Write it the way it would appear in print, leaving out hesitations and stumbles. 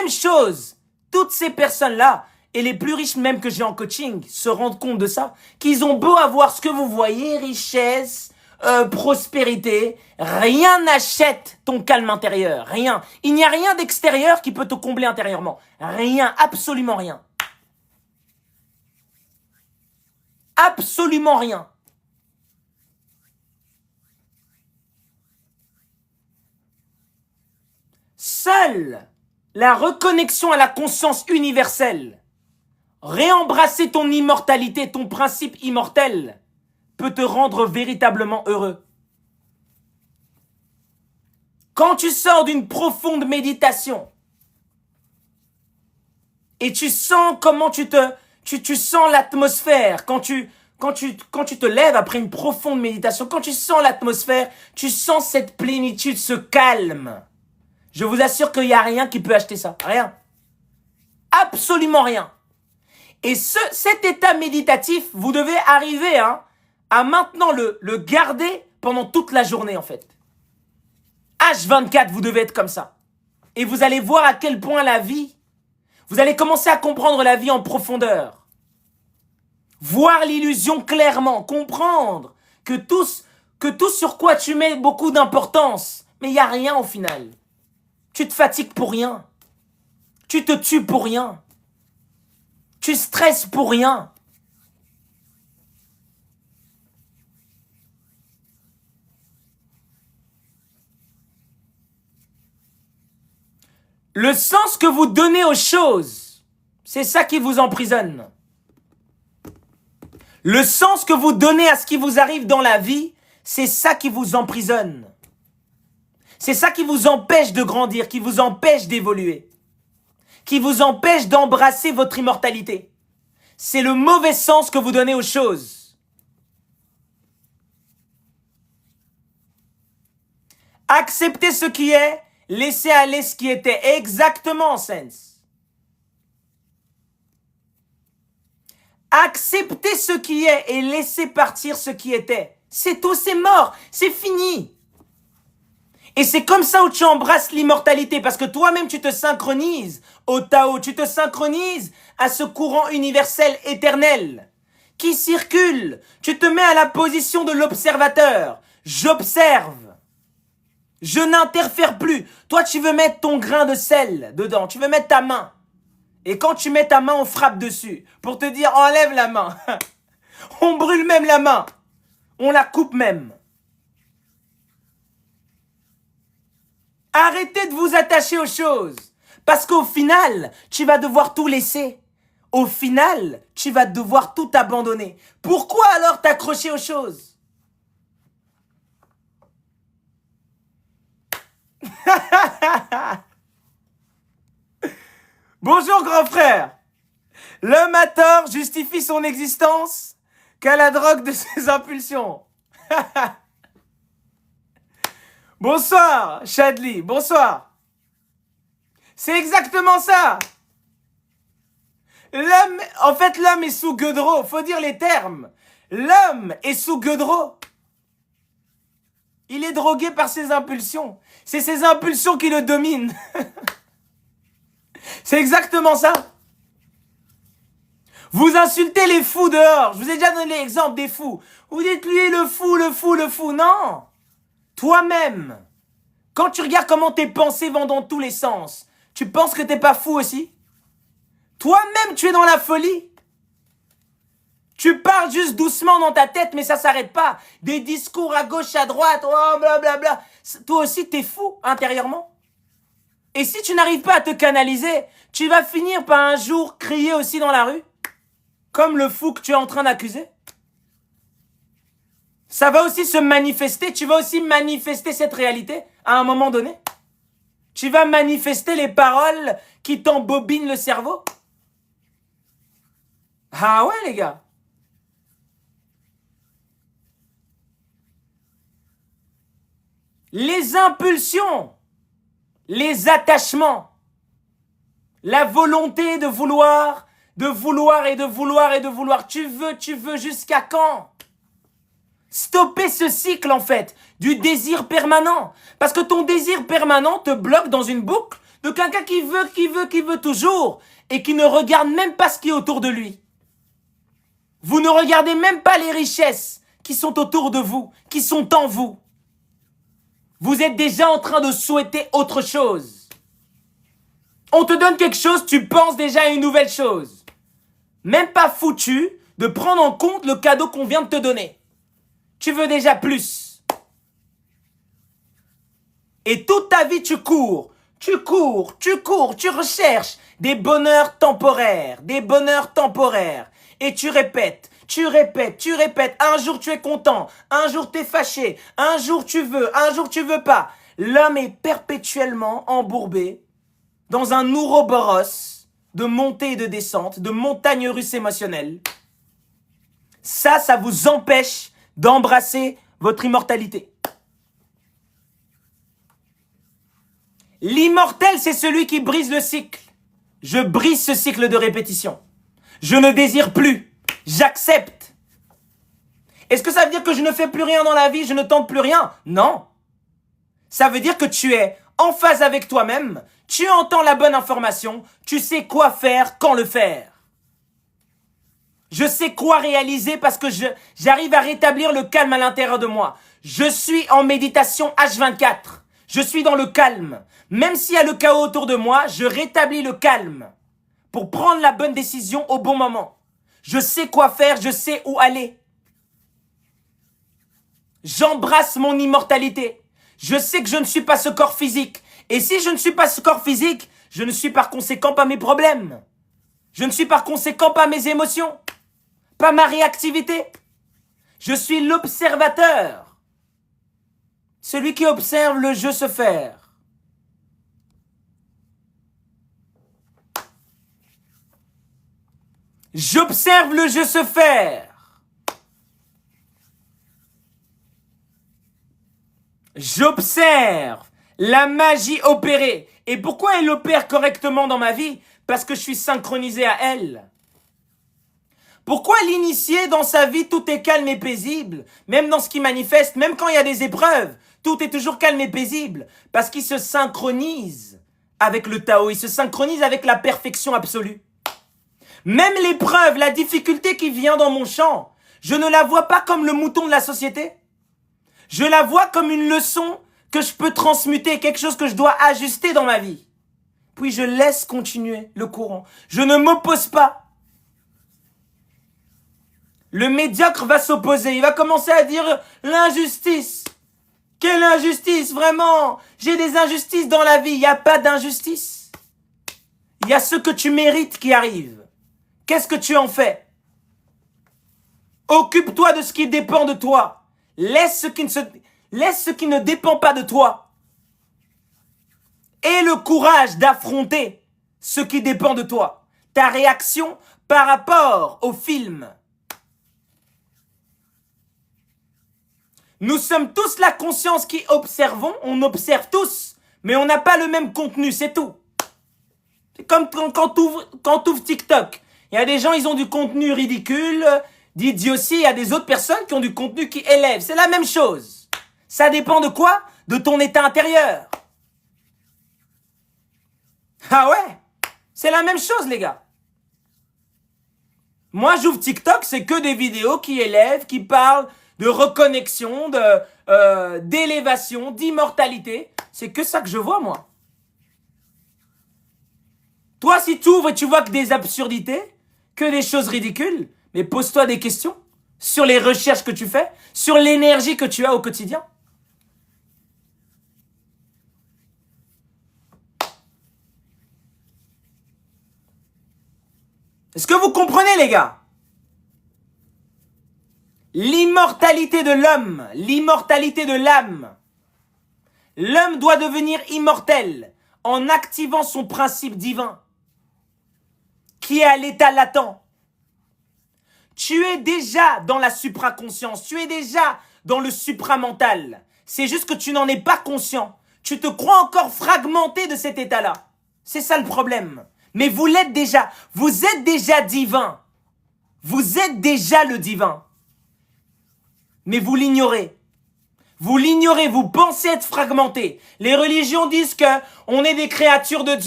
même chose. Toutes ces personnes-là, et les plus riches même que j'ai en coaching, se rendent compte de ça, qu'ils ont beau avoir ce que vous voyez, richesse, prospérité, rien n'achète ton calme intérieur, rien. Il n'y a rien d'extérieur qui peut te combler intérieurement. Rien, absolument rien. Absolument rien. Seule la reconnexion à la conscience universelle, réembrasser ton immortalité, ton principe immortel, peut te rendre véritablement heureux. Quand tu sors d'une profonde méditation et tu sens comment tu sens l'atmosphère, quand tu te lèves après une profonde méditation, quand tu sens l'atmosphère, tu sens cette plénitude, ce calme. Je vous assure qu'il n'y a rien qui peut acheter ça. Rien. Absolument rien. Et cet état méditatif, vous devez arriver à maintenant le garder pendant toute la journée en fait. H24, vous devez être comme ça. Et vous allez voir à quel point la vie, vous allez commencer à comprendre la vie en profondeur. Voir l'illusion clairement, comprendre que tout sur quoi tu mets beaucoup d'importance, mais il n'y a rien au final. Tu te fatigues pour rien. Tu te tues pour rien. Tu stresses pour rien. Le sens que vous donnez aux choses, c'est ça qui vous emprisonne. Le sens que vous donnez à ce qui vous arrive dans la vie, c'est ça qui vous emprisonne. C'est ça qui vous empêche de grandir, qui vous empêche d'évoluer, qui vous empêche d'embrasser votre immortalité. C'est le mauvais sens que vous donnez aux choses. Acceptez ce qui est, laissez aller ce qui était. Exactement, Sense. Acceptez ce qui est et laissez partir ce qui était. C'est tout, c'est mort, c'est fini. Et c'est comme ça où tu embrasses l'immortalité, parce que toi-même tu te synchronises au Tao, tu te synchronises à ce courant universel éternel qui circule. Tu te mets à la position de l'observateur. J'observe. Je n'interfère plus. Toi, tu veux mettre ton grain de sel dedans. Tu veux mettre ta main. Et quand tu mets ta main, on frappe dessus pour te dire enlève la main. On brûle même la main. On la coupe même. Arrêtez de vous attacher aux choses. Parce qu'au final, tu vas devoir tout laisser. Au final, tu vas devoir tout abandonner. Pourquoi alors t'accrocher aux choses? Bonjour grand frère. L'homme à tort justifie son existence qu'à la drogue de ses impulsions. Bonsoir, Chadli, bonsoir. C'est exactement ça. L'homme est sous Godreau, faut dire les termes. L'homme est sous Godreau. Il est drogué par ses impulsions. C'est ses impulsions qui le dominent. C'est exactement ça. Vous insultez les fous dehors. Je vous ai déjà donné l'exemple des fous. Vous dites lui le fou, le fou, le fou. Non. Toi-même, quand tu regardes comment tes pensées vont dans tous les sens, tu penses que t'es pas fou aussi? Toi-même, tu es dans la folie. Tu parles juste doucement dans ta tête, mais ça s'arrête pas. Des discours à gauche, à droite, oh blablabla. Toi aussi, t'es fou intérieurement. Et si tu n'arrives pas à te canaliser, tu vas finir par un jour crier aussi dans la rue, comme le fou que tu es en train d'accuser. Ça va aussi se manifester, tu vas aussi manifester cette réalité à un moment donné. Tu vas manifester les paroles qui t'embobinent le cerveau. Ah ouais les gars. Les impulsions, les attachements, la volonté de vouloir et de vouloir. Tu veux jusqu'à quand? Stopper ce cycle en fait du désir permanent. Parce que ton désir permanent te bloque dans une boucle De quelqu'un qui veut toujours et qui ne regarde même pas ce qui est autour de lui. Vous ne regardez même pas les richesses qui sont autour de vous, qui sont en vous. Vous êtes déjà en train de souhaiter autre chose. On te donne quelque chose, tu penses déjà à une nouvelle chose. Même pas foutu de prendre en compte le cadeau qu'on vient de te donner. Tu veux déjà plus. Et toute ta vie, tu cours, tu recherches des bonheurs temporaires, Et tu répètes. Un jour, tu es content. Un jour, tu es fâché. Un jour, tu veux pas. L'homme est perpétuellement embourbé dans un ouroboros de montée et de descente, de montagnes russes émotionnelles. Ça vous empêche d'embrasser votre immortalité. L'immortel, c'est celui qui brise le cycle. Je brise ce cycle de répétition. Je ne désire plus. J'accepte. Est-ce que ça veut dire que je ne fais plus rien dans la vie, je ne tente plus rien? Non. Ça veut dire que tu es en phase avec toi-même, tu entends la bonne information, tu sais quoi faire, quand le faire. Je sais quoi réaliser parce que j'arrive à rétablir le calme à l'intérieur de moi. Je suis en méditation H24. Je suis dans le calme. Même s'il y a le chaos autour de moi, je rétablis le calme pour prendre la bonne décision au bon moment. Je sais quoi faire, je sais où aller. J'embrasse mon immortalité. Je sais que je ne suis pas ce corps physique. Et si je ne suis pas ce corps physique, je ne suis par conséquent pas mes problèmes. Je ne suis par conséquent pas mes émotions. Pas ma réactivité. Je suis l'observateur. Celui qui observe le jeu se faire. J'observe le jeu se faire. J'observe la magie opérer. Et pourquoi elle opère correctement dans ma vie? Parce que je suis synchronisé à elle. Pourquoi l'initié dans sa vie, tout est calme et paisible? Même dans ce qui manifeste, même quand il y a des épreuves, tout est toujours calme et paisible. Parce qu'il se synchronise avec le Tao, il se synchronise avec la perfection absolue. Même l'épreuve, la difficulté qui vient dans mon champ, je ne la vois pas comme le mouton de la société. Je la vois comme une leçon que je peux transmuter, quelque chose que je dois ajuster dans ma vie. Puis je laisse continuer le courant. Je ne m'oppose pas. Le médiocre va s'opposer. Il va commencer à dire l'injustice. Quelle injustice, vraiment? J'ai des injustices dans la vie. Il n'y a pas d'injustice. Il y a ce que tu mérites qui arrive. Qu'est-ce que tu en fais? Occupe-toi de ce qui dépend de toi. Laisse ce qui ne dépend pas de toi. Aie le courage d'affronter ce qui dépend de toi. Ta réaction par rapport au film. Nous sommes tous la conscience qui observons, on observe tous, mais on n'a pas le même contenu, c'est tout. C'est comme quand t'ouvres TikTok. Il y a des gens, ils ont du contenu ridicule, d'idiotie, il y a des autres personnes qui ont du contenu qui élève. C'est la même chose. Ça dépend de quoi? De ton état intérieur. Ah ouais? C'est la même chose, les gars. Moi, j'ouvre TikTok, c'est que des vidéos qui élèvent, qui parlent de reconnexion, d'élévation, d'immortalité. C'est que ça que je vois, moi. Toi, si tu ouvres et tu vois que des absurdités, que des choses ridicules, mais pose-toi des questions sur les recherches que tu fais, sur l'énergie que tu as au quotidien. Est-ce que vous comprenez, les gars? L'immortalité de l'homme, l'immortalité de l'âme. L'homme doit devenir immortel en activant son principe divin, qui est à l'état latent. Tu es déjà dans la supraconscience, tu es déjà dans le supramental. C'est juste que tu n'en es pas conscient. Tu te crois encore fragmenté de cet état-là. C'est ça le problème. Mais vous l'êtes déjà. Vous êtes déjà divin. Vous êtes déjà le divin. Mais vous l'ignorez. Vous l'ignorez, vous pensez être fragmenté. Les religions disent que on est des créatures de Dieu.